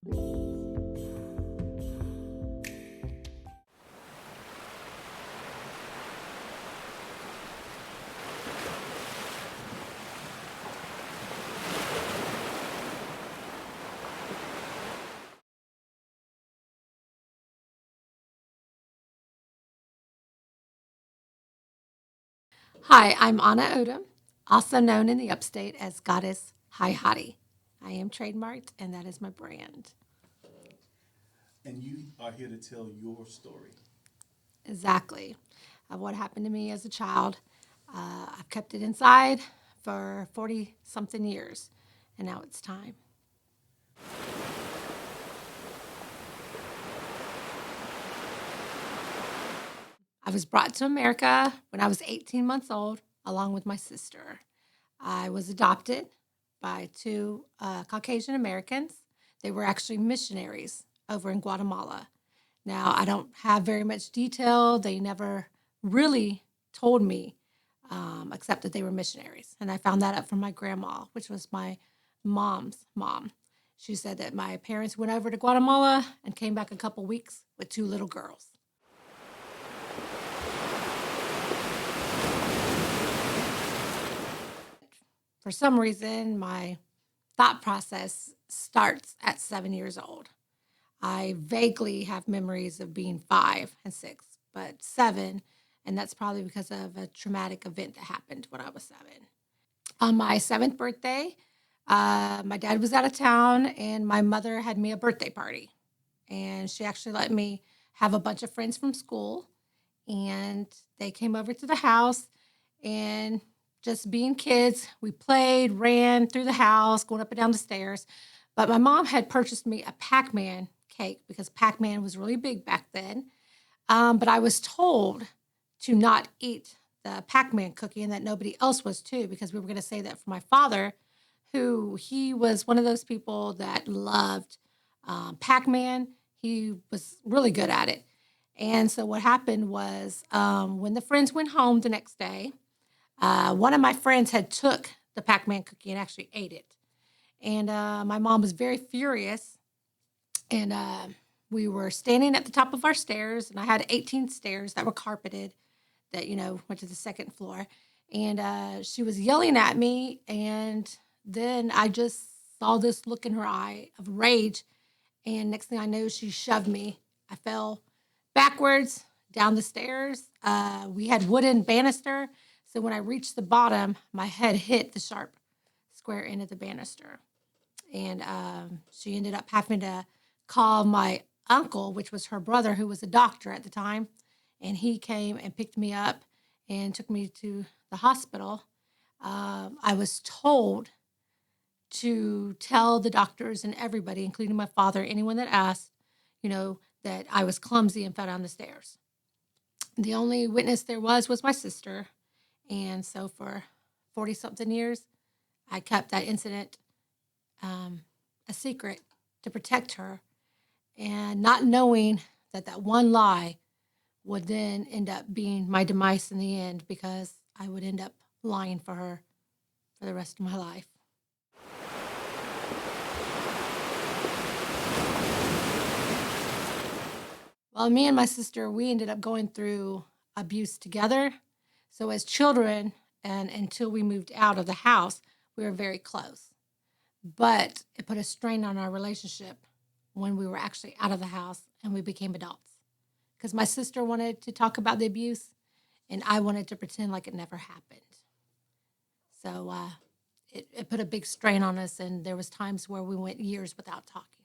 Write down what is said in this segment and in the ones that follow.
Hi, I'm Anna Odom, also known in the upstate as Goddess Hi Hottie. I am trademarked, and that is my brand. And you are here to tell your story. Exactly. Of what happened to me as a child. I've kept it inside for 40 something years, and now it's time. I was brought to America when I was 18 months old, along with my sister. I was adopted by two Caucasian Americans. They were actually missionaries over in Guatemala. Now, I don't have very much detail. They never really told me, except that they were missionaries. And I found that out from my grandma, which was my mom's mom. She said that my parents went over to Guatemala and came back a couple weeks with two little girls. For some reason, my thought process starts at 7 years old. I vaguely have memories of being 5 and 6, but 7, and that's probably because of a traumatic event that happened when I was 7. On my 7th birthday, my dad was out of town, and my mother had me a birthday party. And she actually let me have a bunch of friends from school, and they came over to the house, and just being kids, we played, ran through the house, going up and down the stairs. But my mom had purchased me a Pac-Man cake because Pac-Man was really big back then. But I was told to not eat the Pac-Man cookie and that nobody else was too, because we were going to say that for my father, who he was one of those people that loved Pac-Man. He was really good at it. And so what happened was when the friends went home the next day, one of my friends had took the Pac-Man cookie and actually ate it. And my mom was very furious. And we were standing at the top of our stairs, and I had 18 stairs that were carpeted that, went to the second floor. And she was yelling at me. And then I just saw this look in her eye of rage. And next thing I knew, she shoved me. I fell backwards down the stairs. We had wooden banister. So when I reached the bottom, my head hit the sharp square end of the banister. And she ended up having to call my uncle, which was her brother, who was a doctor at the time. And he came and picked me up and took me to the hospital. I was told to tell the doctors and everybody, including my father, anyone that asked, that I was clumsy and fell down the stairs. The only witness there was my sister. And so for 40 something years, I kept that incident a secret to protect her, and not knowing that that one lie would then end up being my demise in the end, because I would end up lying for her for the rest of my life. Well, me and my sister, we ended up going through abuse together. So as children, and until we moved out of the house, we were very close. But it put a strain on our relationship when we were actually out of the house and we became adults. Because my sister wanted to talk about the abuse, and I wanted to pretend like it never happened. So it put a big strain on us, and there was times where we went years without talking.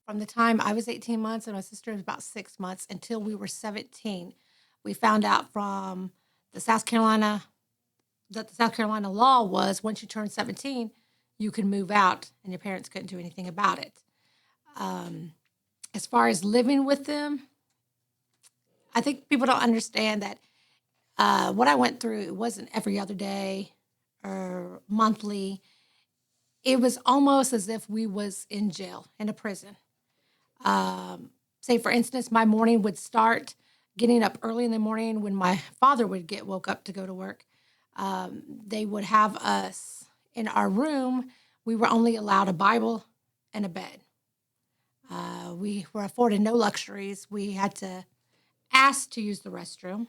From the time I was 18 months and my sister was about 6 months until we were 17, we found out from the South Carolina that the South Carolina law was once you turn 17, you could move out and your parents couldn't do anything about it. As far as living with them, I think people don't understand that what I went through, it wasn't every other day or monthly. It was almost as if we was in jail, in a prison. Say, for instance, my morning would start getting up early in the morning when my father would get woke up to go to work. They would have us in our room. We were only allowed a Bible and a bed. We were afforded no luxuries. We had to ask to use the restroom.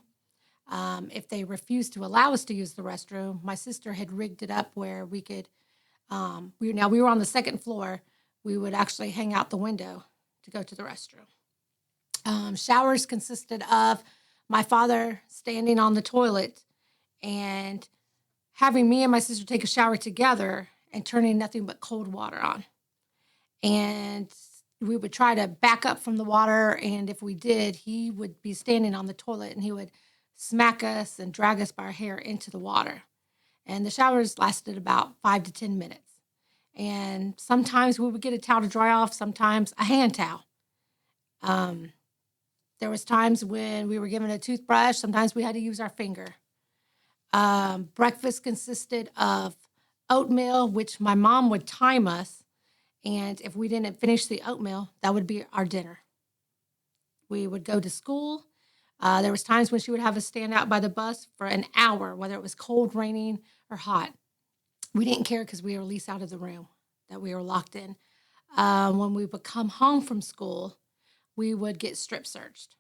If they refused to allow us to use the restroom, my sister had rigged it up where we could. We were on the second floor. We would actually hang out the window to go to the restroom. Showers consisted of my father standing on the toilet and having me and my sister take a shower together and turning nothing but cold water on. And we would try to back up from the water. And if we did, he would be standing on the toilet and he would smack us and drag us by our hair into the water. And the showers lasted about 5 to 10 minutes. And sometimes we would get a towel to dry off, sometimes a hand towel. There was times when we were given a toothbrush, sometimes we had to use our finger. Breakfast consisted of oatmeal, which my mom would time us. And if we didn't finish the oatmeal, that would be our dinner. We would go to school. There was times when she would have us stand out by the bus for an hour, whether it was cold, raining, or hot. We didn't care because we were at least out of the room that we were locked in. When we would come home from school, we would get strip searched.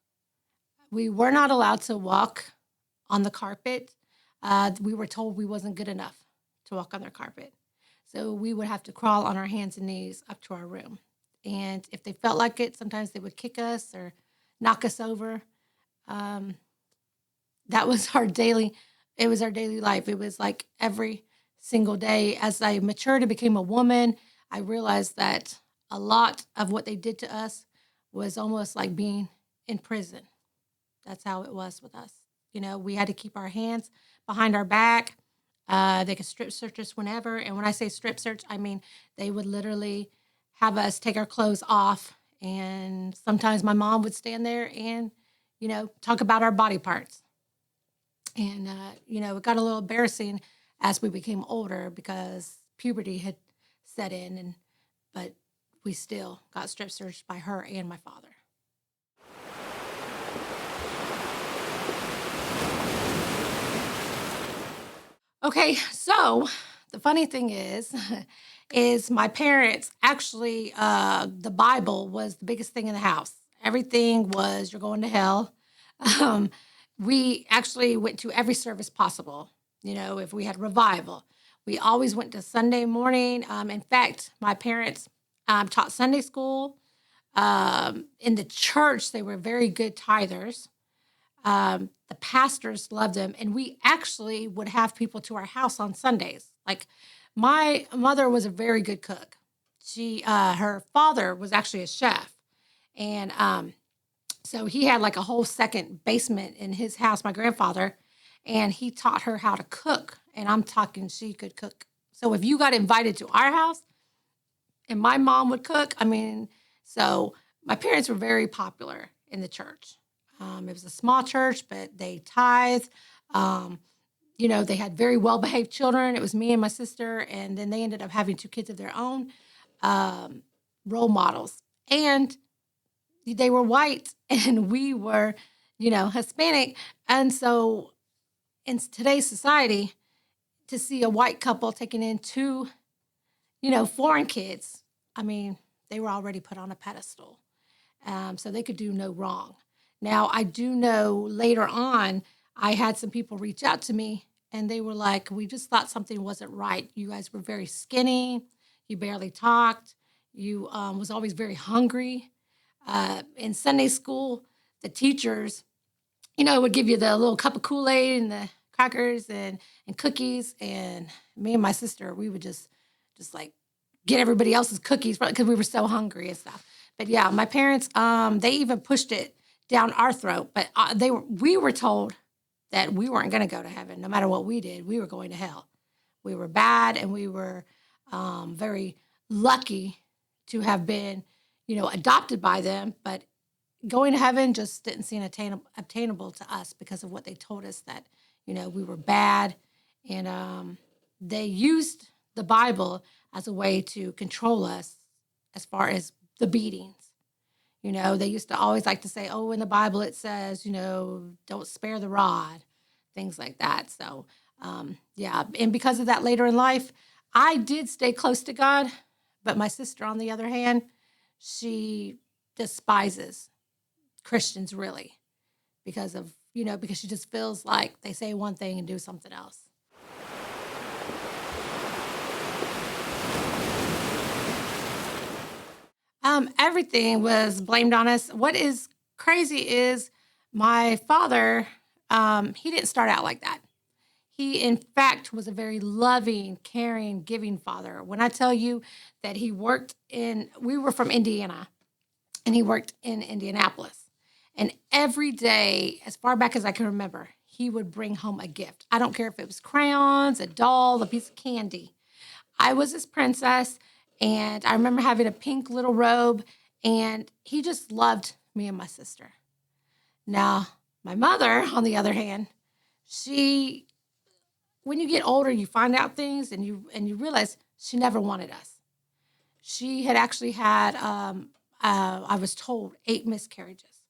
We were not allowed to walk on the carpet. We were told we wasn't good enough to walk on their carpet. So we would have to crawl on our hands and knees up to our room. And if they felt like it, sometimes they would kick us or knock us over. Um, that was it was our daily life. It was like every single day. As I matured and became a woman, I realized that a lot of what they did to us was almost like being in prison. That's how it was with us. We had to keep our hands behind our back. They could strip search us whenever. And when I say strip search, I mean they would literally have us take our clothes off. And sometimes my mom would stand there and, talk about our body parts. And, it got a little embarrassing as we became older because puberty had set in. But we still got strip searched by her and my father. Okay, so the funny thing is my parents actually, the Bible was the biggest thing in the house. Everything was you're going to hell. Um, we actually went to every service possible. If we had revival, we always went to Sunday morning. In fact, my parents taught Sunday school. In the church, they were very good tithers. The pastors loved them, and we actually would have people to our house on Sundays. Like my mother was a very good cook. Her father was actually a chef, and so he had like a whole second basement in his house. My grandfather, and he taught her how to cook. And I'm talking, she could cook. So if you got invited to our house, and my mom would cook, so my parents were very popular in the church. It was a small church, but they tithed. Um, they had very well behaved children. It was me and my sister, and then they ended up having two kids of their own, um, role models. And they were white, and we were, Hispanic. And so in today's society, to see a white couple taking in two, foreign kids, they were already put on a pedestal. So they could do no wrong. Now, I do know later on, I had some people reach out to me and they were like, we just thought something wasn't right. You guys were very skinny. You barely talked. You was always very hungry. In Sunday school, the teachers, would give you the little cup of Kool-Aid and the crackers and cookies. And me and my sister, we would just like get everybody else's cookies because we were so hungry and stuff. But yeah, my parents, they even pushed it down our throat. But we were told that we weren't going to go to heaven. No matter what we did, we were going to hell. We were bad, and we were very lucky to have been, adopted by them. But going to heaven just didn't seem obtainable to us because of what they told us that, we were bad. And they used the Bible as a way to control us as far as the beatings. They used to always like to say, oh, in the Bible it says, don't spare the rod, things like that. So, yeah. And because of that later in life, I did stay close to God. But my sister, on the other hand, she despises Christians really because she just feels like they say one thing and do something else. Everything was blamed on us. What is crazy is my father, he didn't start out like that. He, in fact, was a very loving, caring, giving father. When I tell you that we were from Indiana, and he worked in Indianapolis. And every day, as far back as I can remember, he would bring home a gift. I don't care if it was crayons, a doll, a piece of candy. I was his princess, and I remember having a pink little robe, and he just loved me and my sister. Now, my mother, on the other hand, she when you get older, you find out things and you realize she never wanted us. She had actually had, I was told, 8 miscarriages.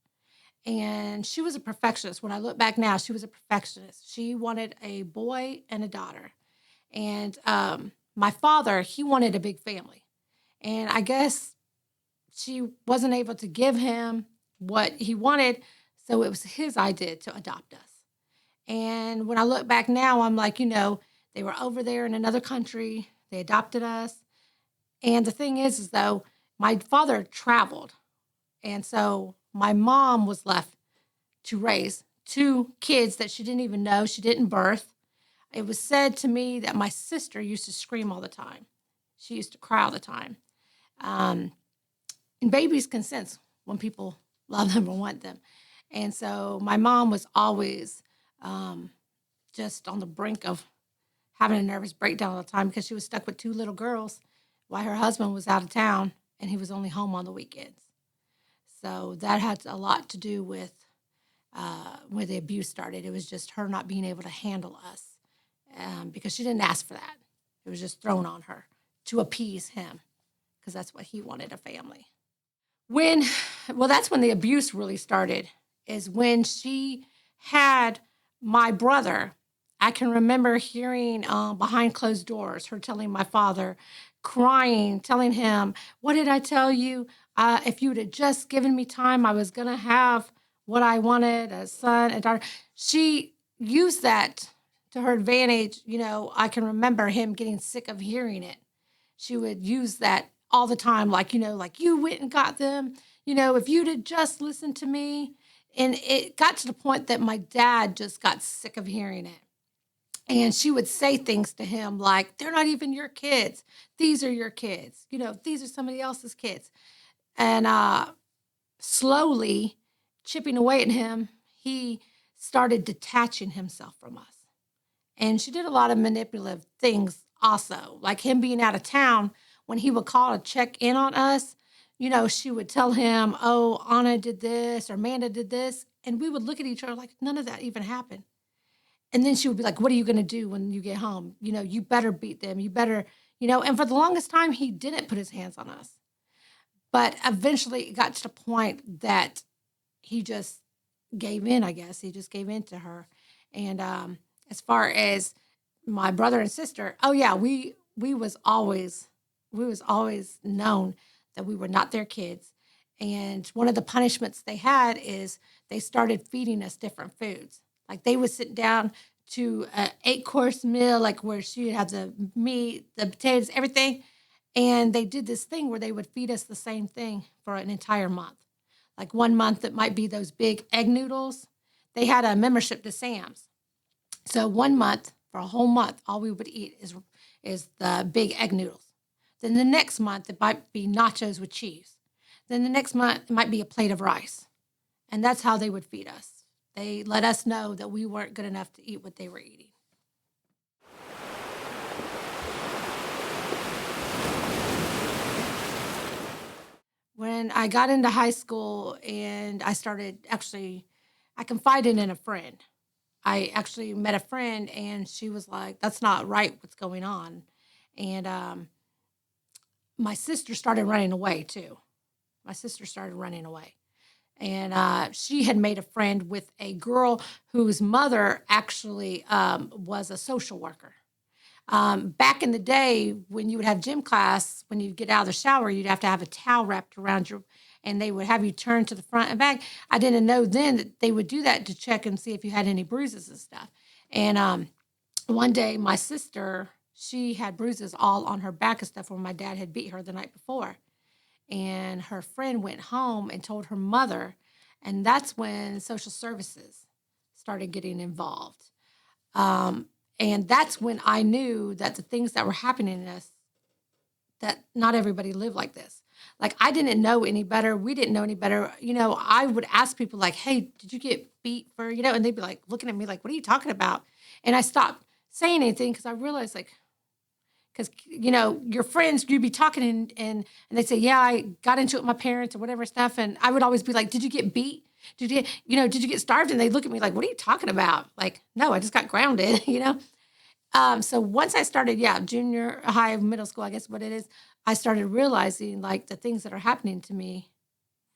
And she was a perfectionist. When I look back now, she was a perfectionist. She wanted a boy and a daughter. And my father, he wanted a big family. And I guess she wasn't able to give him what he wanted. So it was his idea to adopt us. And when I look back now, I'm like, they were over there in another country. They adopted us. And the thing is though, my father traveled. And so my mom was left to raise 2 kids that she didn't even know, she didn't birth. It was said to me that my sister used to scream all the time. She used to cry all the time. Um, and babies can sense when people love them or want them. And so my mom was always um, just on the brink of having a nervous breakdown all the time because she was stuck with 2 little girls while her husband was out of town and he was only home on the weekends. So that had a lot to do with where the abuse started. It was just her not being able to handle us because she didn't ask for that. It was just thrown on her to appease him because that's what he wanted, a family. When, well, that's when the abuse really started, is when she had my brother. I can remember hearing behind closed doors her telling my father, crying, telling him, "What did I tell you? If you would have just given me time, I was going to have what I wanted, a son, a daughter." She used that to her advantage. I can remember him getting sick of hearing it. She would use that all the time, like you went and got them, if you'd have just listened to me. And it got to the point that my dad just got sick of hearing it. And she would say things to him like, "They're not even your kids. These are your kids. These are somebody else's kids." And slowly chipping away at him, he started detaching himself from us. And she did a lot of manipulative things also, like him being out of town. When he would call to check in on us, she would tell him, "Oh, Anna did this or Amanda did this." And we would look at each other like none of that even happened. And then she would be like, "What are you going to do when you get home? You better beat them. You better, And for the longest time, he didn't put his hands on us. But eventually it got to the point that he just gave in, I guess. He just gave in to her. And as far as my brother and sister, oh yeah, we was always known that we were not their kids. And one of the punishments they had is they started feeding us different foods. Like they would sit down to an 8-course meal, like where she would have the meat, the potatoes, everything. And they did this thing where they would feed us the same thing for an entire month. Like one month, it might be those big egg noodles. They had a membership to Sam's. So one month, for a whole month, all we would eat is the big egg noodles. Then the next month, it might be nachos with cheese. Then the next month, it might be a plate of rice. And that's how they would feed us. They let us know that we weren't good enough to eat what they were eating. When I got into high school and I confided in a friend. I actually met a friend and she was like, "That's not right what's going on." And my sister started running away too. My sister started running away. And she had made a friend with a girl whose mother actually was a social worker. Back in the day, when you would have gym class, when you get out of the shower, you'd have to have a towel wrapped around your, and they would have you turn to the front and back. I didn't know then that they would do that to check and see if you had any bruises and stuff. And one day, my sister, she had bruises all on her back and stuff where my dad had beat her the night before. And her friend went home and told her mother, and that's when social services started getting involved. Um, and that's when I knew that the things that were happening to us, that not everybody lived like this. Like, I didn't know any better. We didn't know any better. I would ask people like, "Hey, did you get beat for?" And they'd be like looking at me like, "What are you talking about?" And I stopped saying anything because I realized like, because your friends, you'd be talking and they'd say, "Yeah, I got into it with my parents or whatever stuff," and I would always be like, "Did you get beat? Did you get starved?" And they look at me like, "What are you talking about?" Like, "No, I just got grounded." So once I started, yeah, junior high, middle school, I guess what it is, I started realizing like the things that are happening to me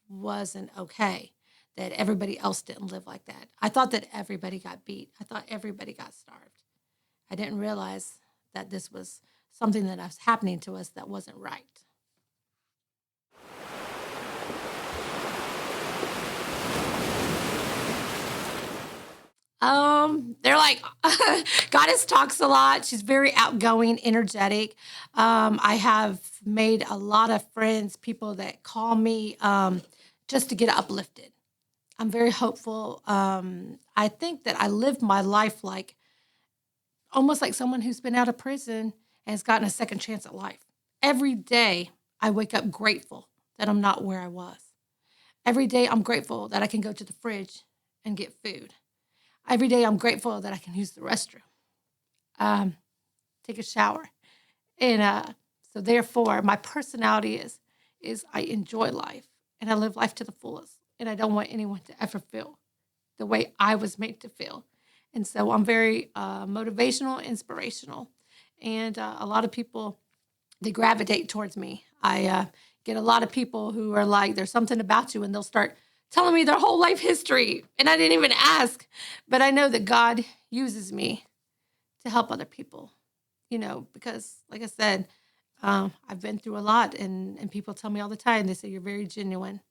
wasn't okay. That everybody else didn't live like that. I thought that everybody got beat. I thought everybody got starved. I didn't realize that this was something that was happening to us that wasn't right. They're like, Goddess talks a lot. She's very outgoing, energetic. I have made a lot of friends, people that call me just to get uplifted. I'm very hopeful. I think that I live my life like almost like someone who's been out of prison and has gotten a second chance at life. Every day I wake up grateful that I'm not where I was. Every day I'm grateful that I can go to the fridge and get food. Every day I'm grateful that I can use the restroom, take a shower. And so therefore my personality is I enjoy life and I live life to the fullest. And I don't want anyone to ever feel the way I was made to feel. And so I'm very motivational, inspirational. And a lot of people, they gravitate towards me. I get a lot of people who are like, there's something about you, and they'll start telling me their whole life history. And I didn't even ask, but I know that God uses me to help other people, because like I said, I've been through a lot, and people tell me all the time, they say, "You're very genuine.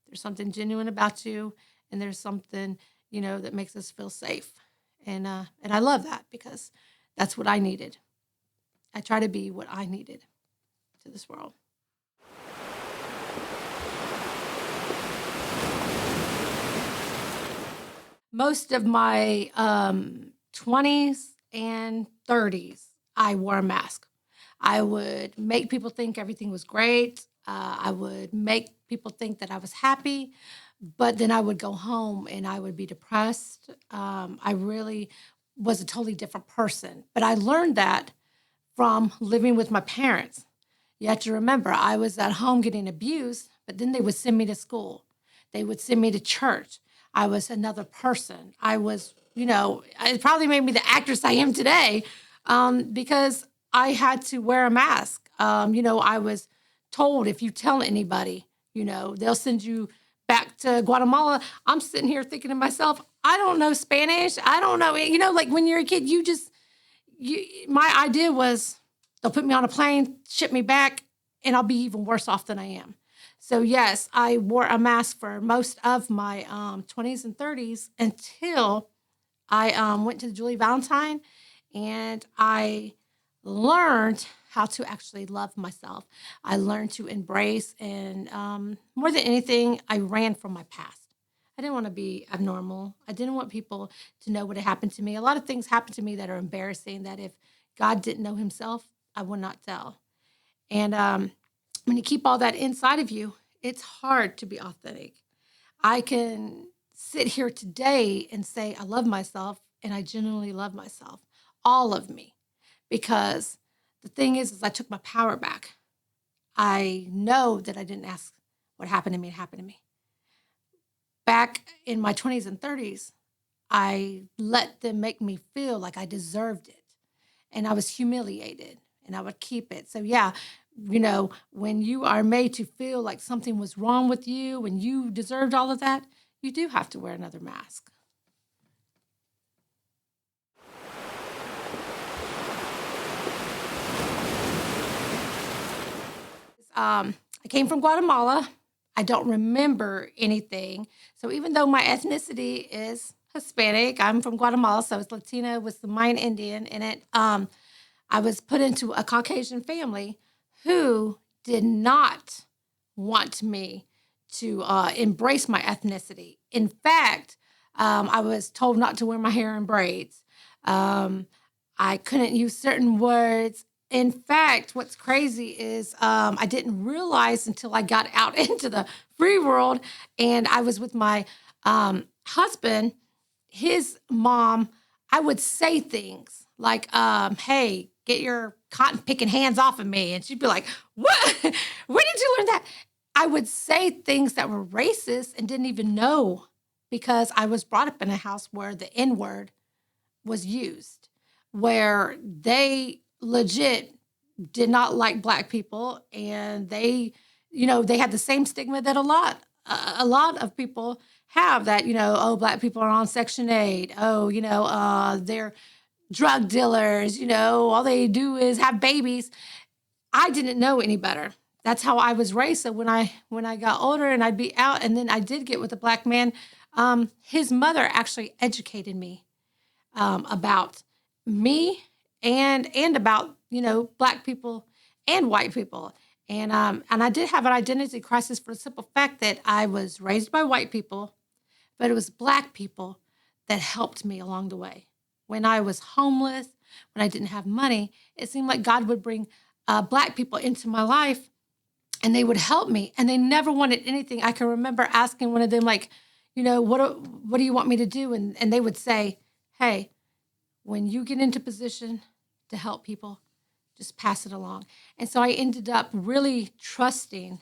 There's something genuine about you, and there's something, that makes us feel safe." And I love that because that's what I needed. I try to be what I needed to this world. Most of my 20s and 30s, I wore a mask. I would make people think everything was great. I would make people think that I was happy, but then I would go home and I would be depressed. I really was a totally different person. But I learned that from living with my parents. You have to remember, I was at home getting abused, but then they would send me to school. They would send me to church. I was another person. I was, it probably made me the actress I am today because I had to wear a mask. I was told if you tell anybody, they'll send you back to Guatemala. I'm sitting here thinking to myself, I don't know Spanish. I don't know, like when you're a kid, my idea was they'll put me on a plane, ship me back, and I'll be even worse off than I am. So yes, I wore a mask for most of my 20s and 30s until I went to Julie Valentine, and I learned how to actually love myself. I learned to embrace, and more than anything, I ran from my past. I didn't want to be abnormal. I didn't want people to know what had happened to me. A lot of things happened to me that are embarrassing that if God didn't know himself, I would not tell. And when you keep all that inside of you, it's hard to be authentic. I can sit here today and say I love myself, and I genuinely love myself, all of me, because the thing is I took my power back. I know that I didn't ask what happened to me happened to me. Back in my 20s and 30s, I let them make me feel like I deserved it. And I was humiliated and I would keep it. So, yeah, when you are made to feel like something was wrong with you and you deserved all of that, you do have to wear another mask. I came from Guatemala. I don't remember anything. So even though my ethnicity is Hispanic, I'm from Guatemala, so it's Latina with the Mayan Indian in it. I was put into a Caucasian family who did not want me to embrace my ethnicity. In fact, I was told not to wear my hair in braids. Um, I couldn't use certain words. In fact, what's crazy is I didn't realize until I got out into the free world and I was with my husband, his mom. I would say things like, hey, get your cotton picking hands off of me. And she'd be like, what? Where did you learn that? I would say things that were racist and didn't even know because I was brought up in a house where the N word was used, where they legit did not like black people, and they had the same stigma that a lot of people have, that oh, black people are on Section 8. Oh, they're drug dealers. All they do is have babies. I didn't know any better. That's how I was raised. So when I got older and I'd be out, and then I did get with a black man, his mother actually educated me about me and about black people and white people, and I did have an identity crisis for the simple fact that I was raised by white people, but it was black people that helped me along the way. When I was homeless, when I didn't have money, it seemed like God would bring black people into my life, and they would help me, and they never wanted anything. I can remember asking one of them, like, what do you want me to do? And they would say, hey, when you get into position to help people, just pass it along. And so I ended up really trusting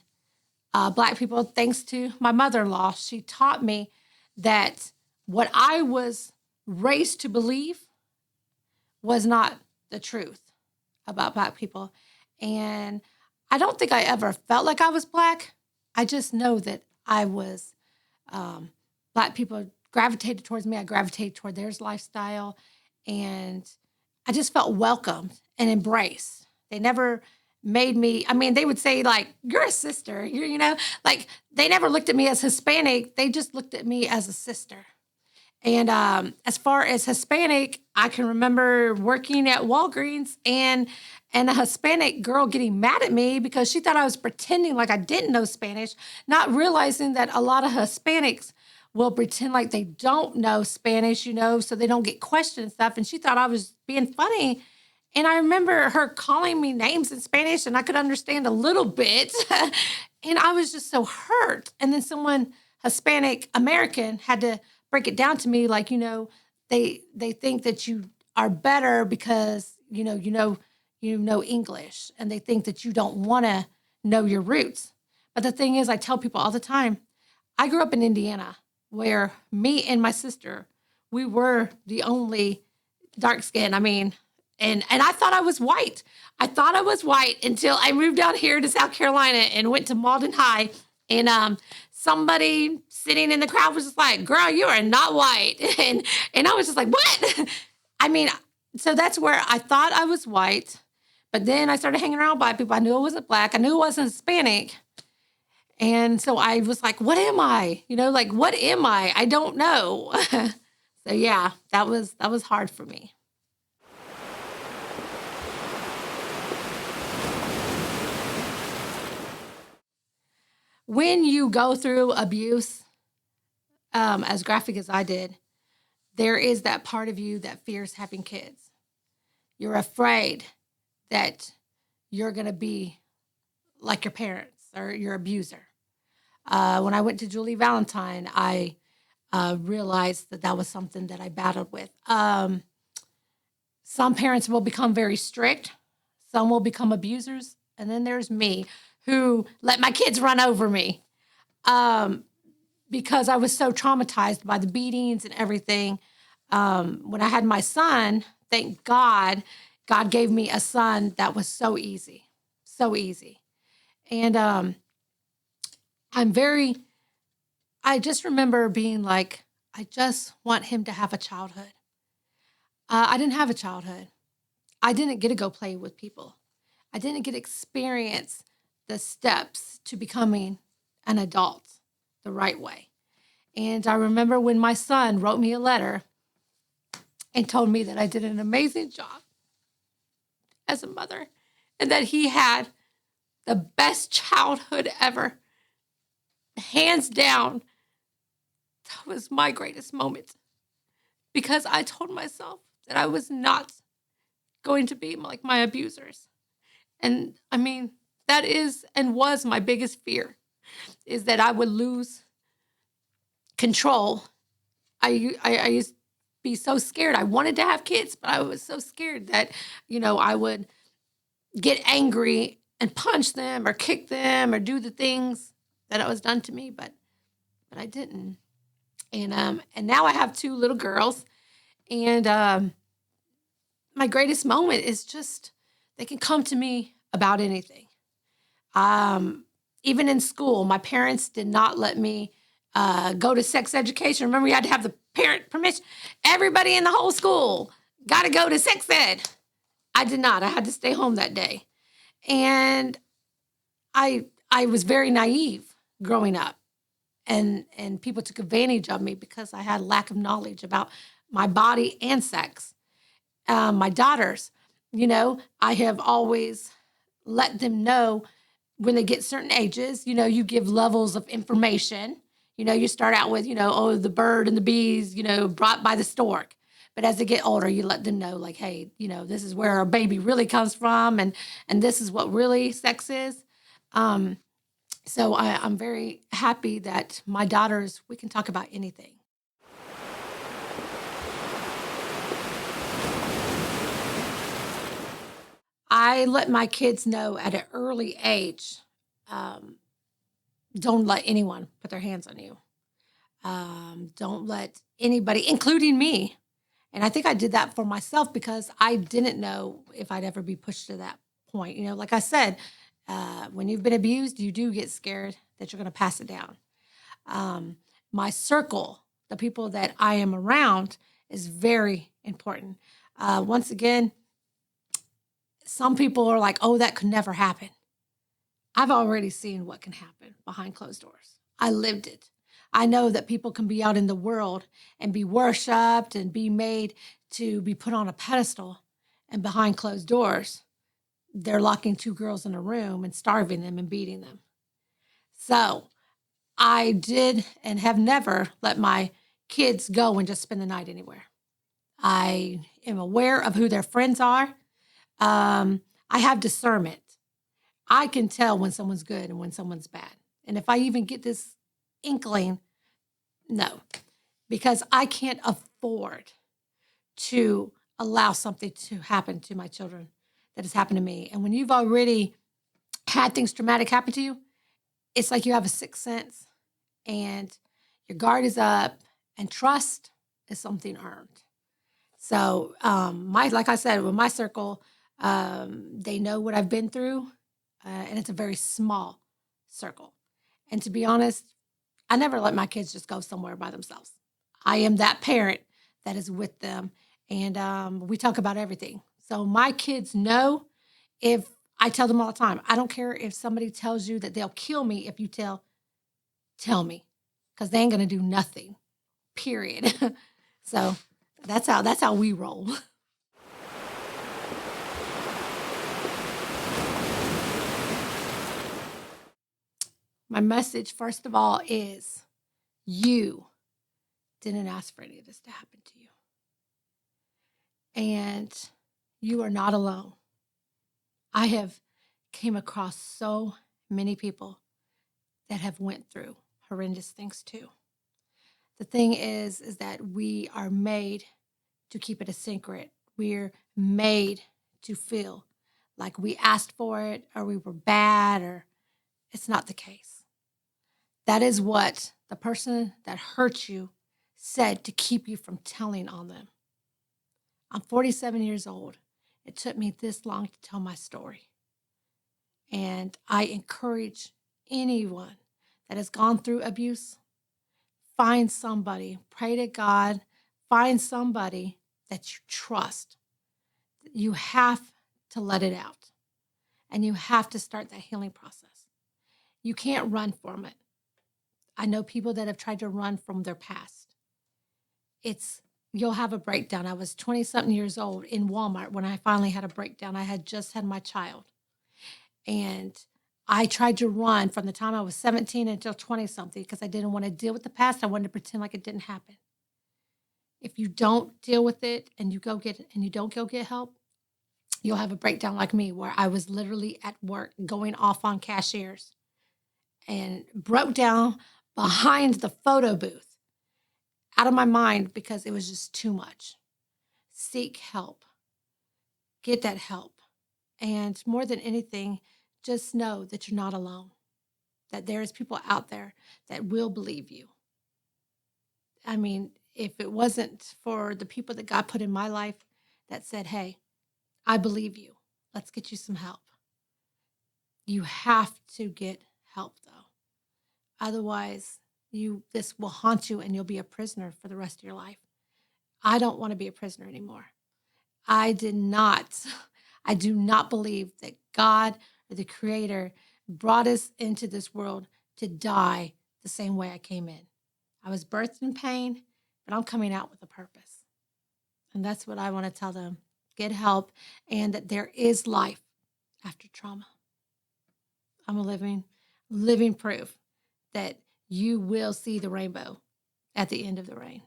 black people thanks to my mother-in-law. She taught me that what I was raised to believe was not the truth about black people. And I don't think I ever felt like I was black. I just know that I was, black people gravitated towards me. I gravitated toward their lifestyle. And I just felt welcomed and embraced. They never made me, I mean, they would say, like, you're a sister. Like, they never looked at me as Hispanic. They just looked at me as a sister. And as far as Hispanic, I can remember working at Walgreens and a Hispanic girl getting mad at me because she thought I was pretending like I didn't know Spanish, not realizing that a lot of Hispanics will pretend like they don't know Spanish, so they don't get questioned and stuff. And she thought I was being funny. And I remember her calling me names in Spanish, and I could understand a little bit. And I was just so hurt. And then someone, Hispanic American, had to break it down to me, like, they think that you are better because you know English, and they think that you don't want to know your roots. But the thing is, I tell people all the time, I grew up in Indiana, where me and my sister, we were the only dark skin. I mean, and I thought I was white. I thought I was white until I moved out here to South Carolina and went to Malden High. And somebody sitting in the crowd was just like, girl, you are not white. And I was just like, what? I mean, so that's where I thought I was white. But then I started hanging around black people. I knew I wasn't black. I knew I wasn't Hispanic. And so I was like, what am I? Like, what am I? I don't know. So yeah, that was hard for me. When you go through abuse, as graphic as I did, there is that part of you that fears having kids. You're afraid that you're going to be like your parents or your abuser. When I went to Julie Valentine, I realized that was something that I battled with. Some parents will become very strict. Some will become abusers. And then there's me, who let my kids run over me because I was so traumatized by the beatings and everything. When I had my son, thank God, God gave me a son that was so easy, so easy. And I just remember being like, I just want him to have a childhood. I didn't have a childhood. I didn't get to go play with people. I didn't get to experience the steps to becoming an adult the right way. And I remember when my son wrote me a letter and told me that I did an amazing job as a mother and that he had the best childhood ever. Hands down, that was my greatest moment because I told myself that I was not going to be like my abusers. And I mean, that is and was my biggest fear, is that I would lose control. I used to be so scared. I wanted to have kids, but I was so scared that, I would get angry and punch them or kick them or do the things that was done to me, but I didn't. And now I have two little girls, and my greatest moment is just they can come to me about anything. Even in school, my parents did not let me go to sex education. Remember, you had to have the parent permission. Everybody in the whole school got to go to sex ed. I did not. I had to stay home that day. And I was very naive growing up. And people took advantage of me because I had lack of knowledge about my body and sex. My daughters, I have always let them know when they get certain ages, you give levels of information. You start out with, the bird and the bees, brought by the stork. But as they get older, you let them know, like, hey, this is where a baby really comes from, and this is what really sex is. So I'm very happy that my daughters, we can talk about anything. I let my kids know at an early age, um, don't let anyone put their hands on you. Don't let anybody, including me. And I think I did that for myself because I didn't know if I'd ever be pushed to that point. Like I said, when you've been abused, you do get scared that you're going to pass it down. My circle, the people that I am around, is very important. Once again, some people are like, oh, that could never happen. I've already seen what can happen behind closed doors. I lived it. I know that people can be out in the world and be worshiped and be made to be put on a pedestal. And behind closed doors, they're locking two girls in a room and starving them and beating them. So I did and have never let my kids go and just spend the night anywhere. I am aware of who their friends are. I have discernment. I can tell when someone's good and when someone's bad. And if I even get this inkling, no, because I can't afford to allow something to happen to my children that has happened to me. And when you've already had things traumatic happen to you, it's like you have a sixth sense and your guard is up and trust is something earned. So like I said, with my circle, they know what I've been through, and it's a very small circle. And to be honest, I never let my kids just go somewhere by themselves. I am that parent that is with them, and we talk about everything. So my kids know if I tell them all the time, I don't care if somebody tells you that they'll kill me if you tell me, because they ain't gonna do nothing. Period. So that's how we roll. My message, first of all, is you didn't ask for any of this to happen to you. And you are not alone. I have came across so many people that have went through horrendous things too. The thing is that we are made to keep it a secret. We're made to feel like we asked for it or we were bad, or it's not the case. That is what the person that hurt you said to keep you from telling on them. I'm 47 years old. It took me this long to tell my story. And I encourage anyone that has gone through abuse, find somebody, pray to God, find somebody that you trust. You have to let it out. and you have to start that healing process. You can't run from it. I know people that have tried to run from their past. You'll have a breakdown. I was 20 something years old in Walmart when I finally had a breakdown. I had just had my child. And I tried to run from the time I was 17 until 20 something because I didn't want to deal with the past. I wanted to pretend like it didn't happen. If you don't deal with it and you don't go get help, you'll have a breakdown like me where I was literally at work going off on cashiers and broke down behind the photo booth out of my mind because it was just too much. Seek help. Get that help. And more than anything, just know that you're not alone, that there's people out there that will believe you. I mean, if it wasn't for the people that God put in my life that said, hey, I believe you, let's get you some help. You have to get help, though. Otherwise, this will haunt you and you'll be a prisoner for the rest of your life. I don't want to be a prisoner anymore. I do not believe that God or the Creator brought us into this world to die the same way I came in. I was birthed in pain, but I'm coming out with a purpose. And that's what I want to tell them. Get help, and that there is life after trauma. I'm a living proof that you will see the rainbow at the end of the rain.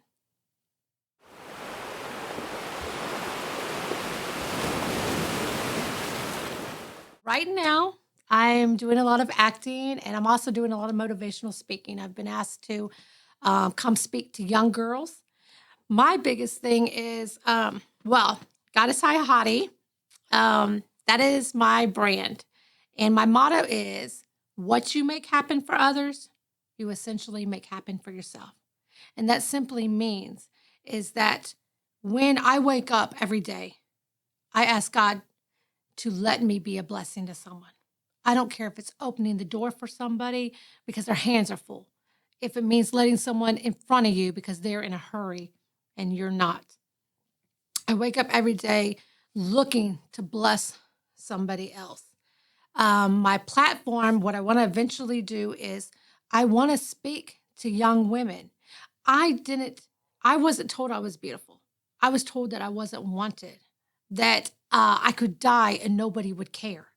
Right now, I'm doing a lot of acting, and I'm also doing a lot of motivational speaking. I've been asked to come speak to young girls. My biggest thing is, Goddess Hi Hottie. That is my brand. And my motto is, what you make happen for others, you essentially make happen for yourself. And that simply means is that when I wake up every day, I ask God to let me be a blessing to someone. I don't care if it's opening the door for somebody because their hands are full. If it means letting someone in front of you because they're in a hurry and you're not. I wake up every day looking to bless somebody else. My platform, what I want to eventually do is I want to speak to young women. I wasn't told I was beautiful. I was told that I wasn't wanted, that I could die and nobody would care.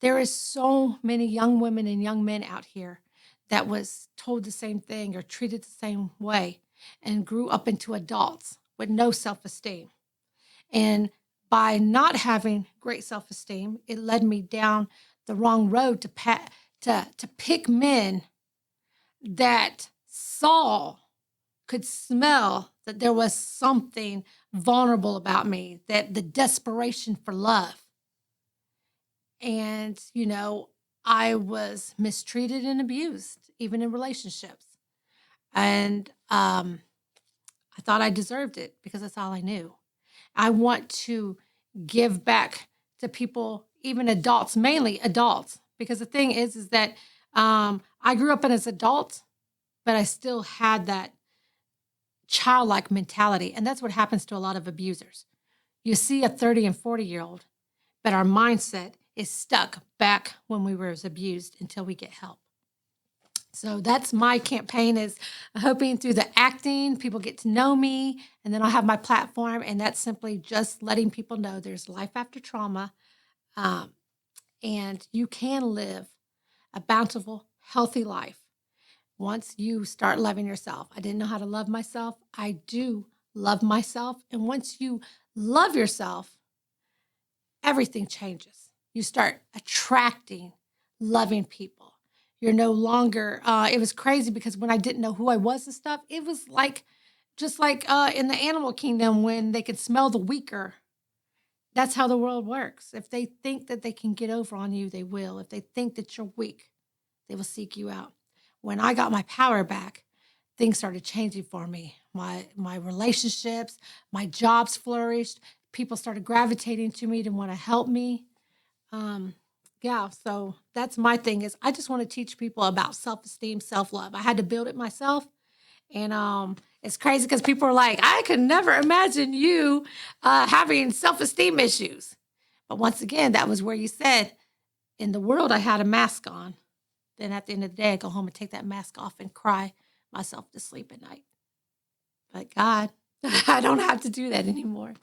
There is so many young women and young men out here that was told the same thing or treated the same way and grew up into adults with no self-esteem. And by not having great self-esteem, it led me down the wrong road to pick men that could smell that there was something vulnerable about me, that the desperation for love. And, I was mistreated and abused, even in relationships. And I thought I deserved it because that's all I knew. I want to give back to people, even adults, mainly adults, because the thing is that I grew up as an adult, but I still had that childlike mentality. And that's what happens to a lot of abusers. You see a 30 and 40-year-old, but our mindset is stuck back when we were abused until we get help. So that's my campaign, is hoping through the acting, people get to know me, and then I'll have my platform, and that's simply just letting people know there's life after trauma, and you can live a bountiful, healthy life once you start loving yourself. I didn't know how to love myself. I do love myself, and once you love yourself, everything changes. You start attracting loving people. You're no longer, it was crazy because when I didn't know who I was and stuff, it was just like in the animal kingdom when they could smell the weaker. That's how the world works. If they think that they can get over on you, they will. If they think that you're weak, they will seek you out. When I got my power back, things started changing for me. My relationships, my jobs flourished. People started gravitating to me to want to help me. So that's my thing, is I just want to teach people about self-esteem, self-love. I had to build it myself. And it's crazy because people are like, I could never imagine you having self-esteem issues. But once again, that was where you said, in the world, I had a mask on. Then at the end of the day, I go home and take that mask off and cry myself to sleep at night. But God, I don't have to do that anymore.